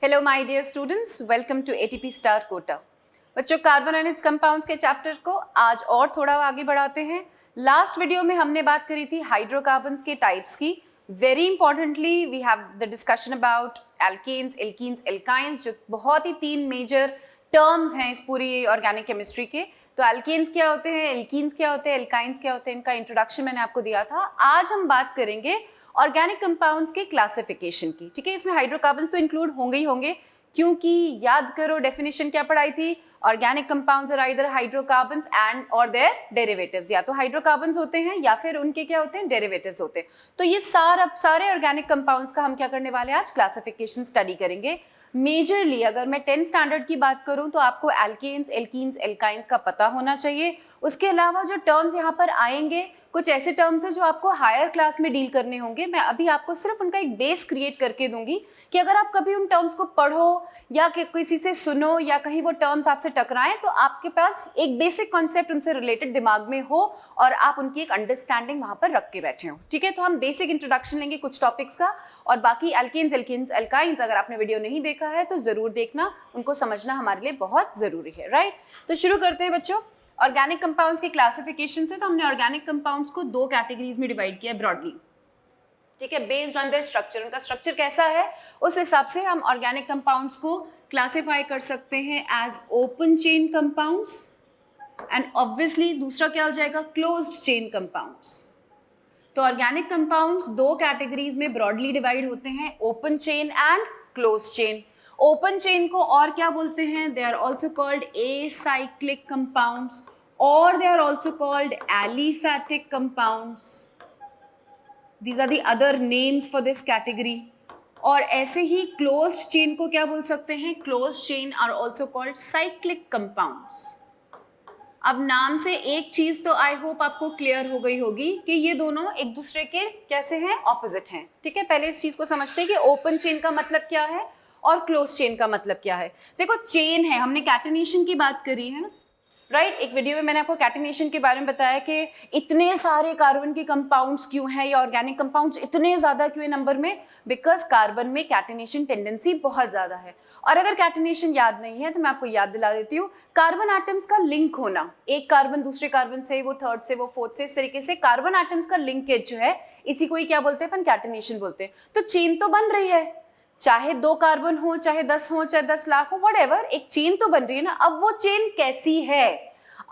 Hello my dear students, welcome to ATP star Kota. बच्चों, carbon and its compounds के chapter को आज और थोड़ा आगे बढ़ाते हैं। लास्ट वीडियो में हमने बात करी थी हाइड्रोकार्बन्स के टाइप्स की। Very importantly we have the discussion about alkanes, alkenes, alkynes, जो बहुत ही तीन मेजर टर्म्स हैं इस पूरी ऑर्गेनिक केमिस्ट्री के। तो एल्केन्स क्या होते हैं, एल्कीन्स क्या होते हैं, एल्काइंस क्या होते हैं, इनका इंट्रोडक्शन मैंने आपको दिया था। आज हम बात करेंगे ऑर्गेनिक कंपाउंड्स के क्लासिफिकेशन की। ठीक है, इसमें हाइड्रोकार्बन्स तो इंक्लूड होंगे ही होंगे, क्योंकि याद करो डेफिनेशन क्या पढ़ाई थी। Organic compounds are either hydrocarbons and और देयर डेरिवेटिव्स। या तो हाइड्रोकार्बन्स होते हैं या फिर उनके क्या होते हैं, डेरिवेटिव्स होते हैं। तो ये सारे ऑर्गेनिक कंपाउंड्स का हम क्या करने वाले हैं, आज क्लासिफिकेशन स्टडी करेंगे। मेजरली अगर मैं 10th स्टैंडर्ड की बात करूं तो आपको एल्केन्स, एल्कीन्स, एल्काइंस का पता होना चाहिए। उसके अलावा जो टर्म्स यहाँ पर आएंगे, कुछ ऐसे टर्म्स हैं जो आपको हायर क्लास में डील करने होंगे। मैं अभी आपको सिर्फ उनका एक बेस क्रिएट करके दूंगी कि अगर आप कभी उन टर्म्स को पढ़ो या किसी से सुनो या कहीं वो टर्म्स आपसे टकराएं तो आपके पास एक बेसिक कॉन्सेप्ट उनसे रिलेटेड दिमाग में हो और आप उनकी एक अंडरस्टैंडिंग वहां पर रख के बैठे हो। ठीक है, तो हम बेसिक इंट्रोडक्शन लेंगे कुछ टॉपिक्स का, और बाकी एल्केन्स, एल्कीन्स, एल्काइंस अगर आपने वीडियो नहीं देखा है तो जरूर देखना, उनको समझना हमारे लिए बहुत जरूरी है। राइट, तो शुरू करते हैं बच्चों ऑर्गेनिक कंपाउंड्स के क्लासिफिकेशन से। तो हमने ऑर्गेनिक कंपाउंड्स को दो कैटेगरीज में डिवाइड किया है ब्रॉडली। ठीक है, बेस्ड ऑन देयर स्ट्रक्चर, उनका स्ट्रक्चर कैसा है उस हिसाब से हम ऑर्गेनिक कंपाउंड्स को क्लासिफाई कर सकते हैं as open chain compounds and obviously दूसरा क्या हो जाएगा, क्लोज्ड चेन कंपाउंड्स। तो ऑर्गेनिक कंपाउंड्स दो कैटेगरीज में ब्रॉडली डिवाइड होते हैं, open chain and closed chain. Open chain को और क्या बोलते हैं, they are also called acyclic compounds और they are also called aliphatic compounds. These are the other names for this category. और ऐसे ही क्लोज्ड चेन को क्या बोल सकते हैं, closed chain are also called cyclic compounds. अब नाम से एक चीज तो आई होप आपको क्लियर हो गई होगी कि ये दोनों एक दूसरे के कैसे हैं, ऑपोजिट हैं। ठीक है, पहले इस चीज को समझते हैं कि ओपन चेन का मतलब क्या है और क्लोज चेन का मतलब क्या है। देखो, चेन है, हमने कैटेनेशन की बात करी है ना, राइट। एक वीडियो में मैंने आपको कैटेनेशन के बारे में बताया कि इतने सारे कार्बन के कंपाउंड्स क्यों हैं, या ऑर्गेनिक कंपाउंड्स इतने ज्यादा क्यों है नंबर में, बिकॉज कार्बन में कैटेनेशन टेंडेंसी बहुत ज्यादा है। और अगर कैटेनेशन याद नहीं है तो मैं आपको याद दिला देती हूँ, कार्बन एटम्स का लिंक होना, एक कार्बन दूसरे कार्बन से, वो थर्ड से, वो फोर्थ से, इस तरीके से कार्बन एटम्स का लिंकेज जो है, इसी को ही क्या बोलते हैं अपन, कैटेनेशन बोलते हैं। तो चेन तो बन रही है, चाहे 2 कार्बन हो, चाहे 10 हो, चाहे 10 लाख हो, व्हाटएवर, एक चेन तो बन रही है ना। अब वो चेन कैसी है,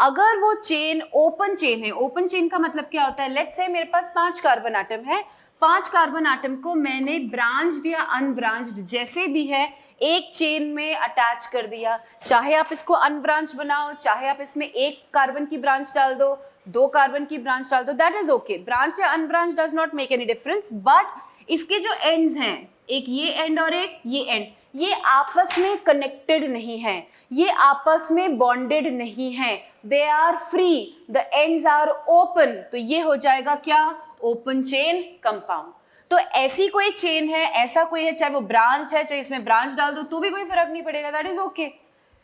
अगर वो चेन ओपन चेन है, ओपन चेन का मतलब क्या होता है, लेट्स से मेरे पास 5 कार्बन एटम है, 5 कार्बन एटम को मैंने ब्रांच्ड या अनब्रांच्ड जैसे भी है एक चेन में अटैच कर दिया। चाहे आप इसको अनब्रांच बनाओ, चाहे आप इसमें 1 कार्बन की ब्रांच डाल दो, 2 कार्बन की ब्रांच डाल दो, दैट इज ओके। ब्रांच या unbranch does not make any difference, but इसके जो एंड्स हैं, एक ये एंड और एक ये एंड, ये आपस में कनेक्टेड नहीं है, ये आपस में बॉन्डेड नहीं है, they are free, the ends are open. तो ये हो जाएगा क्या, ओपन चेन कंपाउंड। तो ऐसी कोई चेन है, ऐसा कोई है, चाहे वो ब्रांच है, चाहे इसमें ब्रांच डाल दो तो भी कोई फर्क नहीं पड़ेगा, दैट इज ओके।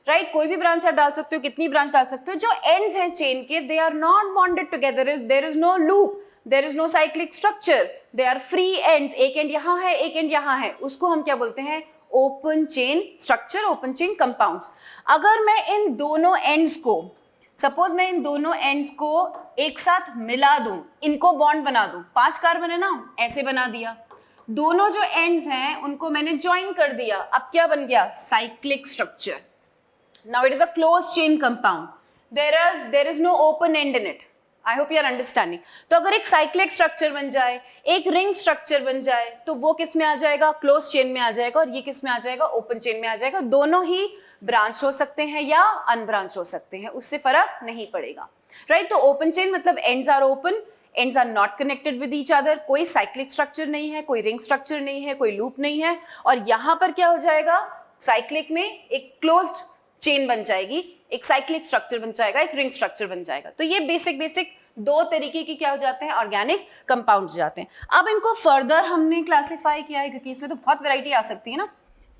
राइट, कोई भी ब्रांच आप डाल सकते हो, कितनी ब्रांच डाल सकते हो। जो एंड्स हैं चेन के, they are not bonded together, there is no loop, there is no cyclic structure, they are free ends, एक एंड यहाँ है, एक एंड यहाँ है, उसको हम क्या बोलते हैं, open chain structure, open chain compounds. अगर मैं इन दोनों एंड्स को, सपोज मैं इन दोनों एंड्स को एक साथ मिला दूं, इनको बॉन्ड बना दूं, 5 कार्बन है ना, ऐसे बना दिया, दोनों जो एंड्स हैं उनको मैंने ज्वाइन कर दिया, अब क्या बन गया, cyclic structure. Now it is a close chain compound, there is no open end in it. I hope you are understanding. तो अगर एक साइक्लिक स्ट्रक्चर बन जाए, एक रिंग स्ट्रक्चर बन जाए, तो वो किस में आ जाएगा, क्लोज चेन में आ जाएगा, और ये किस में आ जाएगा, ओपन चेन में आ जाएगा। दोनों ही ब्रांच हो सकते हैं या अनब्रांच हो सकते हैं, उससे फर्क नहीं पड़ेगा। राइट, तो ओपन चेन मतलब ends are open, ends are not connected with each other, कोई साइक्लिक स्ट्रक्चर नहीं है, कोई रिंग स्ट्रक्चर नहीं है, कोई लूप नहीं है। और यहां पर क्या हो जाएगा, साइक्लिक में एक क्लोज्ड चेन बन जाएगी, एक साइक्लिक स्ट्रक्चर बन जाएगा, एक रिंग स्ट्रक्चर बन जाएगा। तो ये बेसिक दो तरीके की क्या हो जाते हैं, ऑर्गेनिक कंपाउंड्स जाते हैं। अब इनको फर्दर हमने क्लासिफाई किया है, क्योंकि इसमें तो बहुत वैरायटी आ सकती है ना।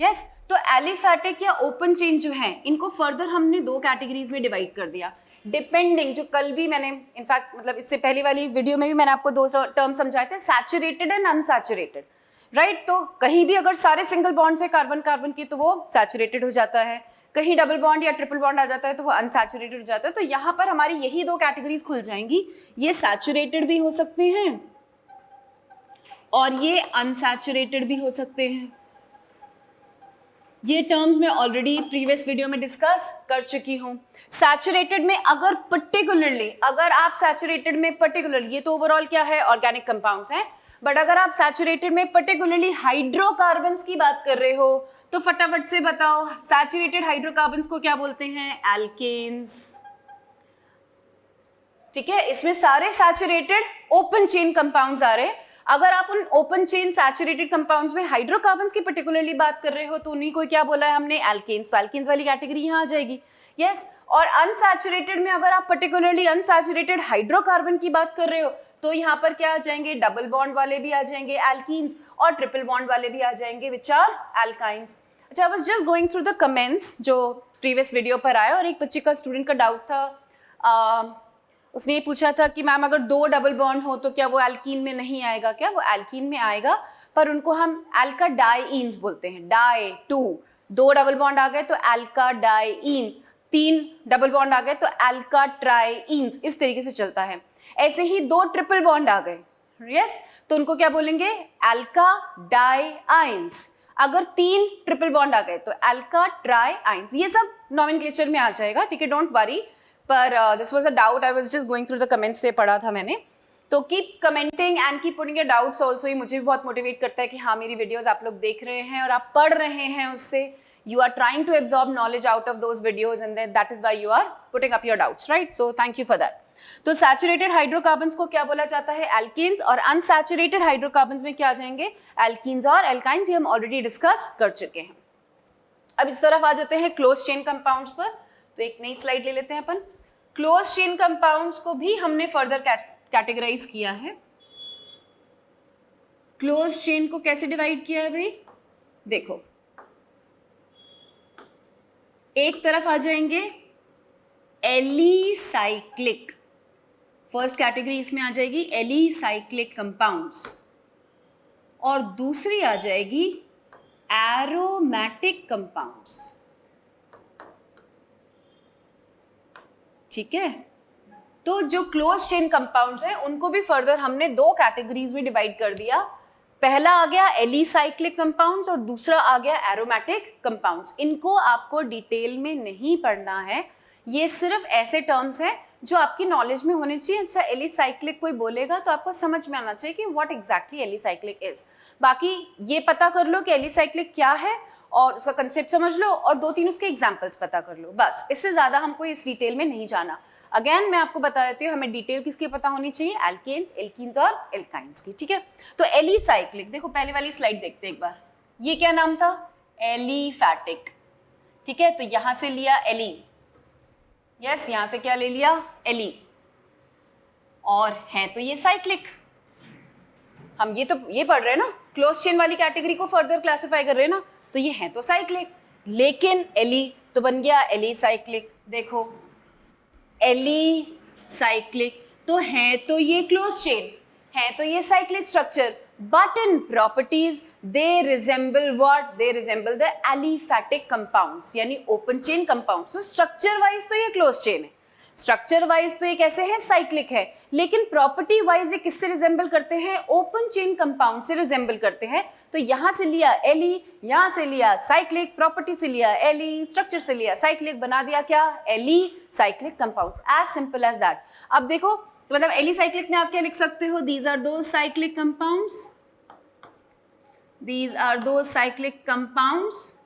यस, तो एलिफैटिक या ओपन चेन जो है, इनको फर्दर हमने 2 कैटेगरीज में डिवाइड कर दिया, डिपेंडिंग, जो कल भी मैंने इनफैक्ट मतलब इससे पहले वाली वीडियो में भी मैंने आपको 2 टर्म समझाए थे, सैचुरेटेड एंड अनसैचुरेटेड। राइट। तो कहीं भी अगर सारे सिंगल बॉन्ड्स है कार्बन कार्बन के तो वो सैचुरेटेड हो जाता है, कहीं डबल बॉन्ड या ट्रिपल बॉन्ड आ जाता है तो वो अनसैचुरेटेड हो जाता है। तो यहाँ पर हमारी यही दो कैटेगरीज खुल जाएंगी, ये सैचुरेटेड भी हो सकते हैं और ये अनसैचुरेटेड भी हो सकते हैं। ये टर्म्स मैं ऑलरेडी प्रीवियस वीडियो में डिस्कस कर चुकी हूँ। सैचुरेटेड में अगर पर्टिकुलरली, अगर आप सैचुरेटेड में पर्टिकुलरली, ये तो ओवरऑल क्या है ऑर्गेनिक कंपाउंड्स हैं, बट अगर आप सैचुरेटेड में पर्टिकुलरली हाइड्रोकार्बन्स की बात कर रहे हो तो फटाफट से बताओ सैचुरेटेड हाइड्रोकार्बन्स को क्या बोलते हैं? एल्केन्स। ठीक है, इसमें सारे सैचुरेटेड ओपन चेन कंपाउंड्स आ रहे हैं। अगर आप उन ओपन चेन सैचुरेटेड कंपाउंड्स में हाइड्रोकार्बन्स की पर्टिकुलरली बात कर रहे हो तो उन्हीं को क्या बोला है हमने? एल्केन्स। तो एल्केन्स वाली कैटेगरी यहाँ आ जाएगी। यस, और अनसैचुरेटेड में अगर आप पर्टिकुलरली अनसैचुरेटेड हाइड्रोकार्बन की बात कर रहे हो तो यहाँ पर क्या आ जाएंगे? डबल बॉन्ड वाले भी आ जाएंगे एल्कीन्स, और ट्रिपल बॉन्ड वाले भी आ जाएंगे विच आर एल्काइंस। अच्छा, I was just going through the comments जो प्रीवियस वीडियो पर आया, और एक बच्चे का स्टूडेंट का डाउट था, उसने ये पूछा था कि मैम अगर दो डबल बॉन्ड हो तो क्या वो एल्कीन में नहीं आएगा क्या? वो एल्कीन में आएगा, पर उनको हम एल्काडाइन्स बोलते हैं। डाई टू, दो डबल बॉन्ड आ गए तो एल्काडाइन्स, तीन डबल बॉन्ड आ गए तो एल्काट्राइन्स, इस तरीके से चलता है। ऐसे ही दो ट्रिपल बॉन्ड आ गए, यस, तो उनको क्या बोलेंगे? एल्काडाइन्स। अगर तीन ट्रिपल बॉन्ड आ गए तो एल्काट्राइन्स। ये सब नॉमेनक्लेचर में आ जाएगा, ठीक है, डोंट वरी। पर this was a doubt, I was just going through the comments, से पढ़ा था मैंने। तो keep commenting and keep putting your doubts also. ये मुझे भी बहुत मोटिवेट करता है कि हाँ, मेरी वीडियोस आप लोग देख रहे हैं और आप पढ़ रहे हैं उससे। You are trying to absorb knowledge out of those videos and that is why you are putting up your doubts, right? So thank you for that. तो सैचुरेटेड हाइड्रोकार्बन्स को क्या बोला जाता है? एल्केन्स। और अनसैचुरेटेड हाइड्रोकार्बन्स में क्या आ जाएंगे? एल्कीन्स और एल्काइंस। ये हम ऑलरेडी डिस्कस कर चुके हैं। अब इस तरफ आ जाते हैं क्लोज चेन कंपाउंड्स पर। तो एक नई स्लाइड ले लेते हैं अपन। क्लोज चेन कंपाउंड्स को भी हमने फर्दर कैटेगराइज किया है। क्लोज चेन को कैसे डिवाइड किया है भाई? देखो, एक तरफ आ जाएंगे एलिसाइक्लिक, फर्स्ट कैटेगरी इसमें आ जाएगी एलिसाइक्लिक कंपाउंड्स, और दूसरी आ जाएगी एरोमेटिक कंपाउंड्स। ठीक है, तो जो क्लोज चेन कंपाउंड्स हैं उनको भी फर्दर हमने दो कैटेगरीज में डिवाइड कर दिया। पहला आ गया एलिसाइक्लिक कंपाउंड्स और दूसरा आ गया एरोमेटिक कंपाउंड्स। इनको आपको डिटेल में नहीं पढ़ना है, ये सिर्फ ऐसे टर्म्स हैं जो आपकी नॉलेज में होने चाहिए। अच्छा, एलिसाइक्लिक कोई बोलेगा तो आपको समझ में आना चाहिए कि व्हाट एग्जैक्टली एलिसाइक्लिक इज। बाकी ये पता कर लो कि एलिसाइक्लिक क्या है और उसका कंसेप्ट समझ लो, और दो तीन उसके एग्जाम्पल्स पता कर लो, बस। इससे ज्यादा हमको इस डिटेल में नहीं जाना। अगेन मैं आपको बता देती हूँ, हमें डिटेल किसकी पता होनी चाहिए? एल्केन्स, एल्कीन्स और एल्काइंस की। ठीक है, तो एलिसाइक्लिक, देखो पहले वाली स्लाइड देखते हैं एक बार। ये क्या नाम था? एलिफैटिक। ठीक है, तो यहां से लिया एली, यस, यहां से क्या ले लिया? एली, और है तो ये साइक्लिक। हम ये पढ़ रहे हैं ना, क्लोज चेन वाली कैटेगरी को फर्दर क्लासिफाई कर रहे हैं ना, तो ये है तो साइक्लिक, लेकिन एली तो बन गया एलिसाइक्लिक। देखो, एलिसाइक्लिक तो है तो ये क्लोज चेन, है तो ये cyclic structure, but in properties they resemble what? They resemble the aliphatic compounds, यानी ओपन चेन कंपाउंड्स। तो स्ट्रक्चर वाइज तो ये क्लोज चेन है, स्ट्रक्चर वाइज तो ये कैसे है? साइक्लिक है, लेकिन प्रॉपर्टी वाइज ये किससे रिजेंबल करते हैं? ओपन चेन कंपाउंड से रिजेंबल करते हैं। तो यहां से लिया एली, यहां से लिया साइक्लिक, प्रॉपर्टी से लिया एली, स्ट्रक्चर से लिया साइक्लिक, बना दिया क्या? Alicyclic compounds. As simple as that. अब देखो, तो मतलब एली साइक्लिक में आप क्या लिख सकते हो? These are those cyclic compounds, these are those cyclic compounds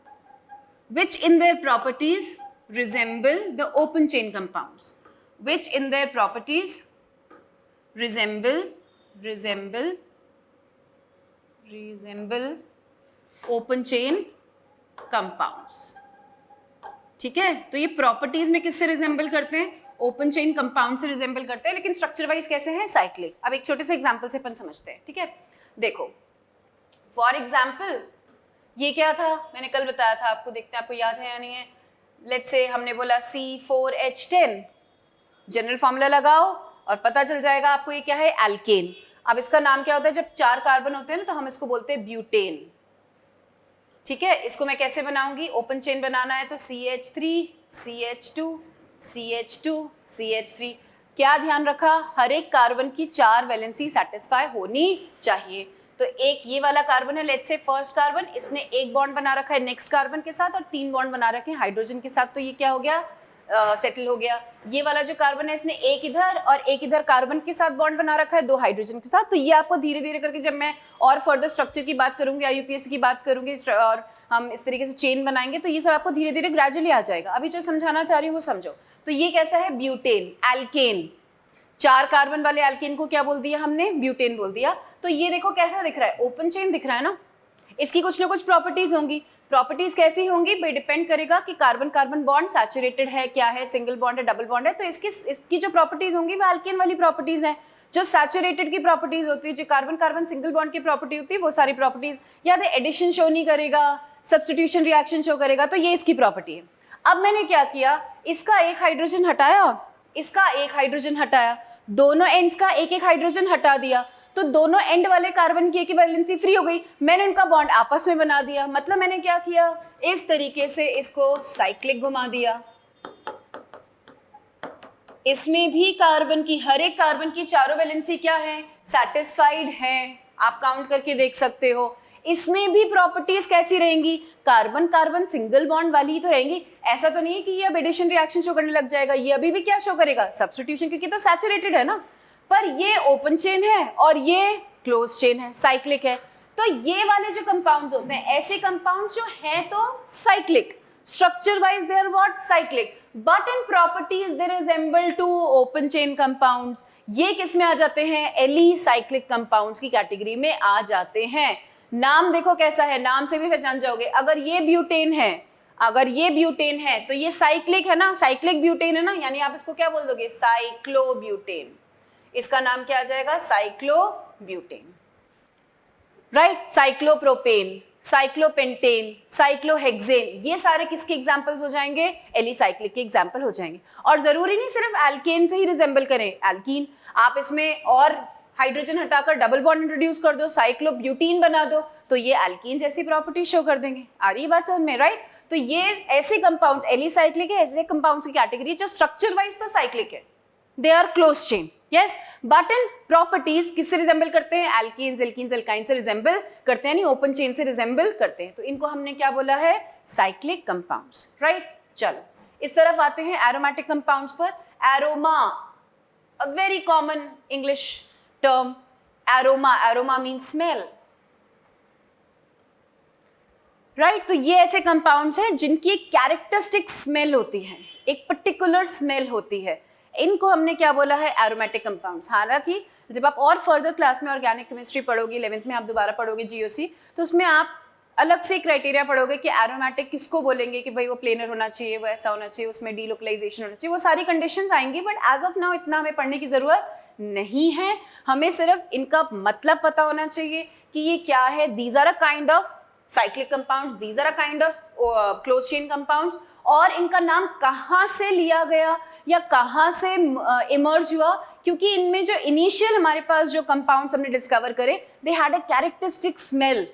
which in their properties resemble the open chain compounds, which in their properties resemble open chain compounds। ठीक है, तो ये प्रॉपर्टीज में किससे रिजेंबल करते हैं? ओपन चेन कंपाउंड से resemble करते हैं, लेकिन स्ट्रक्चर वाइज कैसे हैं? साइक्लिक। अब एक छोटे से एग्जांपल से अपन समझते हैं। ठीक है, देखो फॉर एग्जाम्पल ये क्या था? मैंने कल बताया था आपको, देखते हैं आपको याद है या नहीं है। लेट्स से हमने बोला C4H10, जनरल फॉर्मूला लगाओ और पता चल जाएगा आपको ये क्या है? एल्केन। अब इसका नाम क्या होता है, जब 4 कार्बन होते हैं ना तो हम इसको बोलते हैं ब्यूटेन। ठीक है, इसको मैं कैसे बनाऊंगी, ओपन चेन बनाना है तो CH3 CH2 CH2 CH3। क्या ध्यान रखा, हर एक कार्बन की 4 वैलेंसी सेटिस्फाई होनी चाहिए। तो एक ये वाला कार्बन है, लेट्स से फर्स्ट कार्बन, इसने एक बॉन्ड बना रखा है नेक्स्ट कार्बन के साथ और 3 बॉन्ड बना रखे हैं हाइड्रोजन के साथ, तो ये क्या हो गया, सेटल हो गया। ये वाला जो कार्बन है इसने एक इधर और एक इधर कार्बन के साथ बॉन्ड बना रखा है 2 हाइड्रोजन के साथ। तो ये आपको धीरे धीरे करके जब मैं और फर्दर स्ट्रक्चर की बात करूंगी, IUPAC की बात करूंगी और हम इस तरीके से चेन बनाएंगे तो ये सब आपको धीरे धीरे ग्रेजुअली आ जाएगा। अभी जो समझाना चाह रही हूँ वो समझो। तो ये कैसा है, ब्यूटेन, एल्केन। 4 कार्बन वाले एल्केन को क्या बोल दिया हमने, ब्यूटेन बोल दिया। तो ये देखो कैसा दिख रहा है, ओपन चेन दिख रहा है ना। इसकी कुछ ना कुछ प्रॉपर्टीज होंगी। प्रॉपर्टीज कैसी होंगी, डिपेंड करेगा कि कार्बन कार्बन बॉन्ड सैचुरेटेड है, क्या है, सिंगल बॉन्ड है, डबल बॉन्ड है। तो इसकी जो प्रॉपर्टीज होंगी वो एल्केन वाली प्रॉपर्टीज हैं। जो सैचुरेटेड की प्रॉपर्टीज होती है, जो कार्बन कार्बन सिंगल बॉन्ड की प्रॉपर्टी होती है, वो सारी प्रॉपर्टीज याद है, एडिशन शो नहीं करेगा, सब्स्टिट्यूशन रिएक्शन शो करेगा, तो ये इसकी प्रॉपर्टी है। अब मैंने क्या किया, इसका एक हाइड्रोजन हटाया, इसका एक हाइड्रोजन हटाया, दोनों एंड्स का एक एक हाइड्रोजन हटा दिया, तो दोनों एंड वाले कार्बन की इक्विवेलेंसी फ्री हो गई। मैंने उनका बॉन्ड आपस में बना दिया। मतलब मैंने क्या किया, इस तरीके से इसको साइक्लिक घुमा दिया। इसमें भी कार्बन की, हर एक कार्बन की चारों वैलेंसी क्या है, सैटिस्फाइड है। आप काउंट करके देख सकते हो। इसमें भी प्रॉपर्टीज कैसी रहेंगी, कार्बन कार्बन सिंगल बॉन्ड वाली ही तो रहेंगी। ऐसा तो नहीं है कि ये अब एडिशन रिएक्शन शो करने लग जाएगा, ये अभी भी क्या शो करेगा, सब्स्टिट्यूशन, क्योंकि तो सैचुरेटेड है ना। पर ये ओपन चेन है और ये क्लोज चेन है, साइक्लिक है। तो ये वाले जो कंपाउंड्स होते हैं, ऐसे कंपाउंड्स जो हैं तो cyclic, structure wise they are what, cyclic, but in properties they resemble to open chain compounds. ये किस में आ जाते हैं, एली साइक्लिक कंपाउंड्स की कैटेगरी में आ जाते हैं। नाम देखो कैसा है, नाम से भी पहचान जाओगे। अगर ये ब्यूटेन है, अगर ये ब्यूटेन है तो ये साइक्लिक है ना, साइक्लिक ब्यूटेन है ना, यानी आप इसको क्या बोल दोगे, साइक्लोब्यूटेन। इसका नाम क्या आ जाएगा, cyclobutane, right. Cyclopropane, cyclopentane, cyclohexane, ये सारे किसके एग्जांपल्स हो जाएंगे, एलिसाइक्लिक के एग्जांपल हो जाएंगे। और जरूरी नहीं सिर्फ एल्केन से ही रिजेंबल करें, एल्कीन, आप इसमें और हाइड्रोजन हटाकर डबल बॉन्ड इंट्रोड्यूस कर दो, साइक्लोब्यूटीन बना दो, तो ये एल्कीन जैसी प्रॉपर्टी शो कर देंगे। आ रही बात समझ में, राइट। तो ये ऐसे कंपाउंड्स एलिसाइक्लिक है, ऐसे कंपाउंड्स की कैटेगरी जो स्ट्रक्चर वाइज तो साइक्लिक है, they are close chain, yes, but in properties किससे रिजेंबल करते हैं, एल्कीन्स, एल्कीन्स, एल्काइन से रिजेंबल करते हैं, नहीं ओपन चेन से रिजेंबल करते हैं। तो इनको हमने क्या बोला है, साइक्लिक कंपाउंड्स, राइट। चलो इस तरफ आते हैं एरोमेटिक कंपाउंड्स पर। Aroma, a very common English term, aroma, aroma means smell, right. तो ये ऐसे कंपाउंड्स हैं जिनकी एक कैरेक्टरिस्टिक स्मेल होती है, एक पर्टिकुलर स्मेल होती है। इनको हमने क्या बोला है, एरोमेटिक कंपाउंड्स। हालांकि जब आप और फर्दर क्लास में ऑर्गेनिक केमिस्ट्री पढ़ोगे, 11th में आप दोबारा पढ़ोगे GOC, तो उसमें आप अलग से क्राइटेरिया पढ़ोगे कि एरोमेटिक किसको बोलेंगे, कि भाई वो प्लेनर होना चाहिए, वो ऐसा होना चाहिए, उसमें डीलोकलाइजेशन होना चाहिए, वो सारी कंडीशंस आएंगी। बट एज ऑफ नाउ इतना हमें पढ़ने की जरूरत नहीं है। हमें सिर्फ इनका मतलब पता होना चाहिए कि ये क्या है। These are a kind of cyclic compounds, these are a kind of close chain compounds. और इनका नाम कहाँ से लिया गया या कहाँ से इमर्ज हुआ, क्योंकि इनमें जो इनिशियल हमारे पास जो कंपाउंड्स हमने डिस्कवर करे, they had a characteristic smell,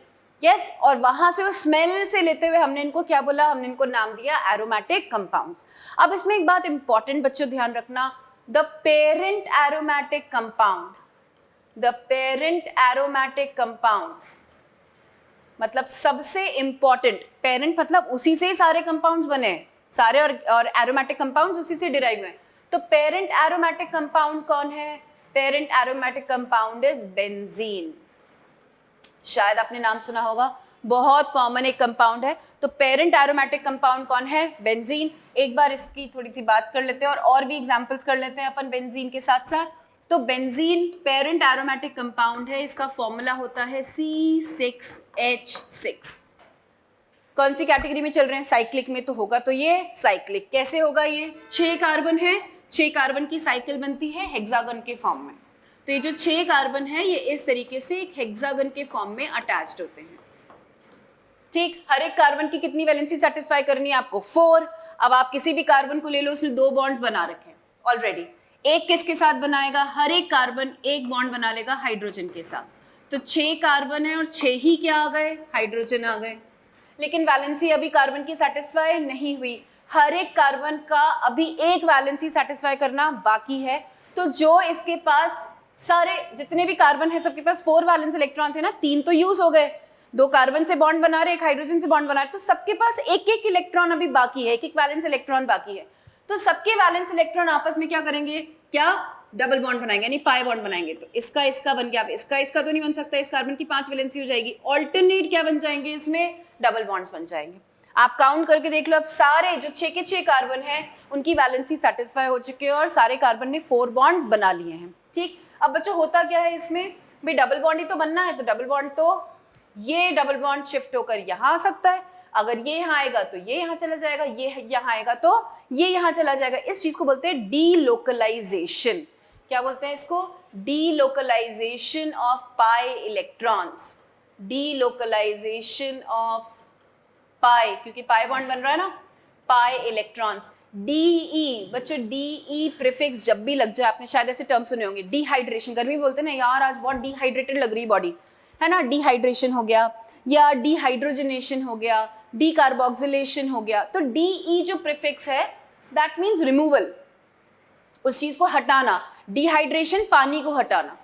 yes, और वहां से वो स्मेल से लेते हुए हमने इनको क्या बोला, हमने इनको नाम दिया एरोमेटिक कंपाउंड्स। अब इसमें एक बात इंपॉर्टेंट बच्चों ध्यान रखना, the parent aromatic compound, the parent aromatic compound मतलब सबसे इंपॉर्टेंट, पेरेंट मतलब उसी से ही सारे कंपाउंड्स बने हैं, सारे और एरोमेटिक कंपाउंड्स उसी से डिराइव हुए। तो पेरेंट एरोमेटिक कंपाउंड कौन है, parent aromatic compound is benzene. शायद आपने नाम सुना होगा, बहुत कॉमन एक कंपाउंड है। तो पेरेंट एरोमेटिक कंपाउंड कौन है, बेंजीन। एक बार इसकी थोड़ी सी बात कर लेते हैं और भी एग्जांपल्स कर लेते हैं अपन बेंजीन के साथ साथ। तो बेंजीन पेरेंट एरोमेटिक कंपाउंड है, इसका फॉर्मूला होता है C6H6। कौन सी कैटेगरी में चल रहे हैं, साइक्लिक में तो होगा, तो ये साइक्लिक। कैसे होगा, ये 6 कार्बन है, 6 कार्बन की साइकिल बनती है हेक्सागन के फॉर्म में। तो ये जो 6 कार्बन है ये इस तरीके से एक हेक्सागन के फॉर्म में अटैच्ड होते हैं, ठीक। हर एक कार्बन की कितनी वैलेंसी सेटिस्फाई करनी है आपको, 4। अब आप किसी भी कार्बन को ले लो, उसने 2 बॉन्ड्स बना रखे हैं ऑलरेडी। एक किसके साथ बनाएगा, हर एक कार्बन एक बॉन्ड बना लेगा हाइड्रोजन के साथ। तो 6 कार्बन है और 6 ही क्या आ गए, हाइड्रोजन आ गए। लेकिन वैलेंसी अभी कार्बन की सेटिस्फाई नहीं हुई, हर एक कार्बन का अभी एक वैलेंसी सेटिस्फाई करना बाकी है। तो जो इसके पास सारे जितने भी कार्बन है सबके पास 4 वैलेंस इलेक्ट्रॉन थे ना, 3 तो यूज हो गए, 2 कार्बन से बॉन्ड बना रहे, एक हाइड्रोजन से बॉन्ड बना रहे, तो सबके पास एक एक इलेक्ट्रॉन अभी बाकी है, एक एक वैलेंस इलेक्ट्रॉन बाकी है। तो सबके वैलेंस इलेक्ट्रॉन आपस में क्या करेंगे, क्या डबल बॉन्ड बनाएंगे, यानी पाई बॉन्ड बनाएंगे। तो इसका इसका बन गया, अब इसका इसका तो नहीं बन सकता, इस कार्बन की 5 वैलेंसी हो जाएगी, ऑल्टरनेट क्या बन जाएंगे, इसमें डबल बॉन्ड्स बन जाएंगे। आप काउंट करके देख लो, अब सारे जो 6 के 6 कार्बन है उनकी वैलेंसी सेटिस्फाई हो चुकी है और सारे कार्बन ने 4 बॉन्ड्स बना लिए हैं। ठीक, अब बच्चों होता क्या है इसमें, भाई डबल बॉन्ड ही तो बनना है, तो डबल बॉन्ड तो ये डबल बॉन्ड शिफ्ट होकर यहाँ आ सकता है, अगर ये यहाँ आएगा तो ये यहाँ चला जाएगा, ये यहाँ आएगा तो ये यहाँ चला जाएगा। इस चीज को बोलते हैं डीलोकलाइजेशन। क्या बोलते हैं इसको, delocalisation of pi electrons, delocalisation of pi, क्योंकि पाई बॉन्ड बन रहा है ना, पाई इलेक्ट्रॉन्स। डीई बच्चों, डीई प्रीफिक्स जब भी लग जाए, आपने शायद ऐसे टर्म सुने होंगे, डिहाइड्रेशन, गर्मी बोलते हैं ना, यार आज बहुत डिहाइड्रेटेड लग रही बॉडी है ना, डिहाइड्रेशन हो गया या डिहाइड्रोजनेशन हो गया, डीकार्बोक्सिलेशन हो गया। तो डीई जो प्रीफिक्स है दैट मीन्स रिमूवल, उस चीज को हटाना, डिहाइड्रेशन पानी को हटाना,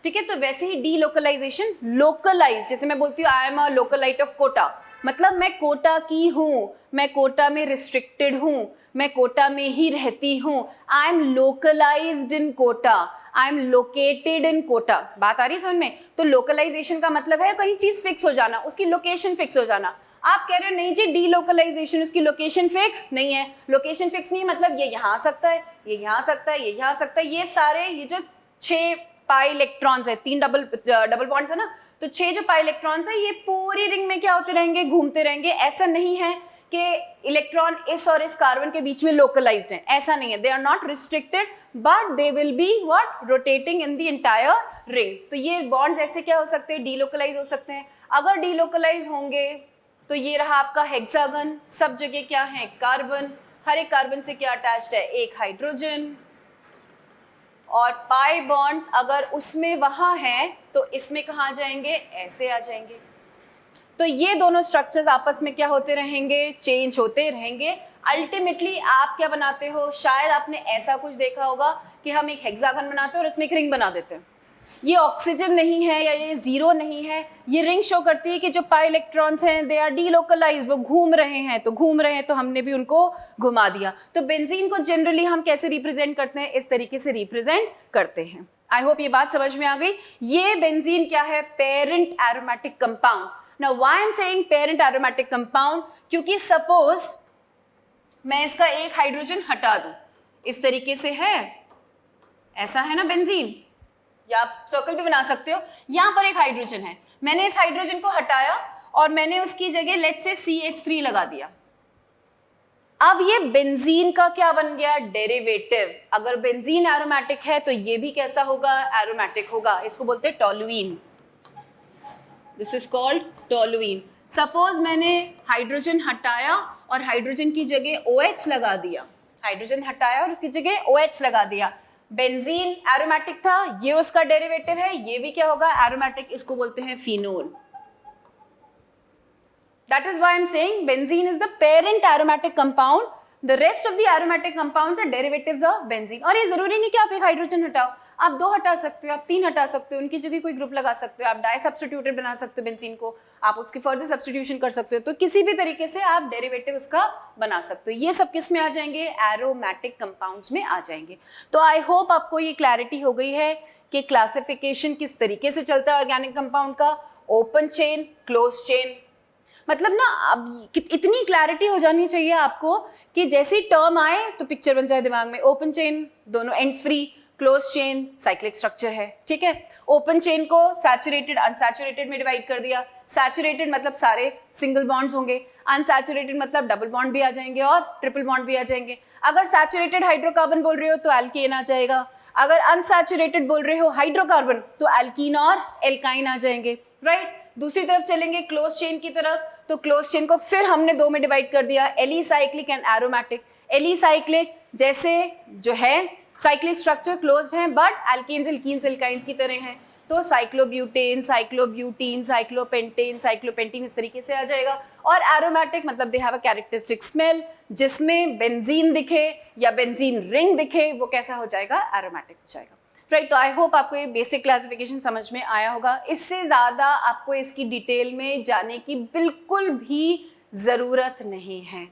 ठीक है। तो वैसे ही डीलोकलाइजेशन, लोकलाइज, जैसे मैं बोलती हूँ I am a localite of Kota, मतलब मैं कोटा की हूँ, मैं कोटा में रिस्ट्रिक्टेड हूँ, मैं कोटा में ही रहती हूँ, I am localized in Kota, I am located in Kota. बात आ रही है समझ में। तो लोकलाइजेशन का मतलब है कहीं चीज फिक्स हो जाना, उसकी लोकेशन फिक्स हो जाना। आप कह रहे हो नहीं जी डीलोकलाइजेशन, उसकी लोकेशन फिक्स नहीं है, लोकेशन फिक्स नहीं मतलब ये यहाँ आ सकता है, ये यहाँ आ सकता है, ये यहाँ आ सकता है, ये सारे ये जो 6 पाई इलेक्ट्रॉन्स है, 3 डबल बॉन्ड्स है ना, तो 6 जो पाई इलेक्ट्रॉन्स है ये पूरी रिंग में क्या होते रहेंगे, घूमते रहेंगे। ऐसा नहीं है कि इलेक्ट्रॉन इस और इस कार्बन के बीच में लोकलाइज्ड है, ऐसा नहीं है, they are not restricted but they will be what, rotating in the entire ring. तो ये बॉन्ड्स ऐसे क्या हो सकते हैं, डीलोकलाइज हो सकते हैं। अगर डीलोकलाइज होंगे तो ये रहा आपका हेक्सागन, सब जगह क्या है, कार्बन, हर एक कार्बन से क्या अटैच्ड है, एक हाइड्रोजन, और पाई बॉन्ड्स अगर उसमें वहां है तो इसमें कहाँ आ जाएंगे, ऐसे आ जाएंगे। तो ये दोनों स्ट्रक्चर्स आपस में क्या होते रहेंगे, चेंज होते रहेंगे। अल्टीमेटली आप क्या बनाते हो, शायद आपने ऐसा कुछ देखा होगा कि हम एक हेक्सागन बनाते हैं और इसमें एक रिंग बना देते हैं। ये ऑक्सीजन नहीं है या ये जीरो नहीं है, ये रिंग शो करती है कि जो पाई इलेक्ट्रॉन्स हैं दे आर डीलोकलाइज्ड, वो घूम रहे हैं, तो घूम रहे हैं तो हमने भी उनको घुमा दिया। तो बेंजीन को जनरली हम कैसे रिप्रेजेंट करते हैं, इस तरीके से रिप्रेजेंट करते हैं। आई होप ये बात समझ में आ गई। ये बेंजीन क्या है, parent aromatic compound. Now why I am saying parent aromatic compound, क्योंकि सपोज मैं इसका एक हाइड्रोजन हटा दूं, इस तरीके से है, ऐसा है ना बेंजीन, या आप सर्कल भी बना सकते हो। यहां पर एक हाइड्रोजन है, मैंने इस हाइड्रोजन को हटाया और मैंने उसकी जगह लेट्स से CH3 लगा दिया। अब ये बेंजीन का क्या बन गया, डेरिवेटिव। अगर बेंजीन एरोमेटिक है तो ये भी कैसा होगा, एरोमेटिक होगा। इसको बोलते हैं toluene, this is called toluene. Suppose मैंने हाइड्रोजन हटाया और हाइड्रोजन की जगह OH लगा दिया, हाइड्रोजन हटाया और उसकी जगह OH लगा दिया। बेंजीन एरोमेटिक था, ये उसका डेरिवेटिव है, ये भी क्या होगा, एरोमेटिक, इसको बोलते हैं phenol. That is why I am saying benzene is the parent aromatic compound. The rest of the aromatic compounds are derivatives of benzene. और ये जरूरी नहीं कि आप एक हाइड्रोजन हटाओ, आप 2 हटा सकते हो, आप 3 हटा सकते हो, उनकी जगह कोई ग्रुप लगा सकते हो, आप डाई सब्स्टिट्यूटेड बना सकते हो बेंजीन को, आप उसकी फर्दर सब्स्टिट्यूशन कर सकते हो। तो किसी भी तरीके से आप डेरिवेटिव उसका बना सकते हो। ये सब किस में आ जाएंगे, एरोमेटिक कंपाउंड्स में आ जाएंगे। तो आई होप आपको ये क्लैरिटी हो गई है कि क्लासिफिकेशन किस तरीके से चलता है ऑर्गेनिक कंपाउंड का, ओपन चेन, क्लोज चेन। मतलब ना अब इतनी क्लैरिटी हो जानी चाहिए आपको कि जैसे टर्म आए तो पिक्चर बन जाए दिमाग में। ओपन चेन दोनों ends free, close chain cyclic structure है, ठीक है। ओपन चेन को सैचुरेटेड अनसैचुरेटेड में डिवाइड कर दिया। सैचुरेटेड मतलब सारे सिंगल बॉन्ड्स होंगे, अनसैचुरेटेड मतलब डबल बॉन्ड भी आ जाएंगे और ट्रिपल बॉन्ड भी आ जाएंगे। अगर सैचुरेटेड हाइड्रोकार्बन बोल रहे हो तो एल्केन आ जाएगा, अगर अनसैचुरेटेड बोल रहे हो हाइड्रोकार्बन तो एल्कीन और एल्काइन आ जाएंगे, राइट। दूसरी तरफ चलेंगे क्लोज चेन की तरफ, तो क्लोज चेन को फिर हमने 2 में डिवाइड कर दिया, एलिसाइक्लिक एंड एरोमेटिक। एलिसाइक्लिक जैसे जो है साइक्लिक स्ट्रक्चर क्लोज्ड है बट एल्केन्स एल्कीन्स एल्काइंस की तरह हैं, तो साइक्लोब्यूटेन, साइक्लोब्यूटीन, साइक्लोपेंटीन इस तरीके से आ जाएगा। और एरोमेटिक मतलब they have a characteristic smell, जिसमें बेंजीन दिखे या बेंजीन रिंग दिखे वो कैसा हो जाएगा, एरोमेटिक हो जाएगा। राइट, तो आई होप आपको ये बेसिक क्लासिफिकेशन समझ में आया होगा। इससे ज़्यादा आपको इसकी डिटेल में जाने की बिल्कुल भी ज़रूरत नहीं है।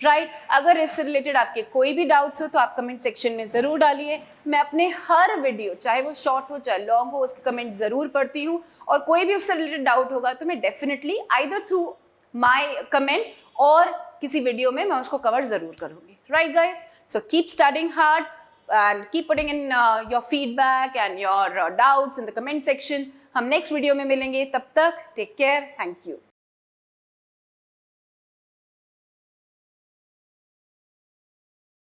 राइट, अगर इससे रिलेटेड आपके कोई भी डाउट्स हो तो आप कमेंट सेक्शन में ज़रूर डालिए। मैं अपने हर वीडियो, चाहे वो शॉर्ट हो चाहे लॉन्ग हो, उसके कमेंट ज़रूर पढ़ती हूँ, और कोई भी उससे रिलेटेड डाउट होगा तो मैं definitely either through my comment और किसी वीडियो में मैं उसको कवर ज़रूर करूँगी। Right guys, so keep studying hard and keep putting in your feedback and your doubts in the comment section. हम नेक्स्ट वीडियो में मिलेंगे, तब तक टेक केयर, थैंक यू।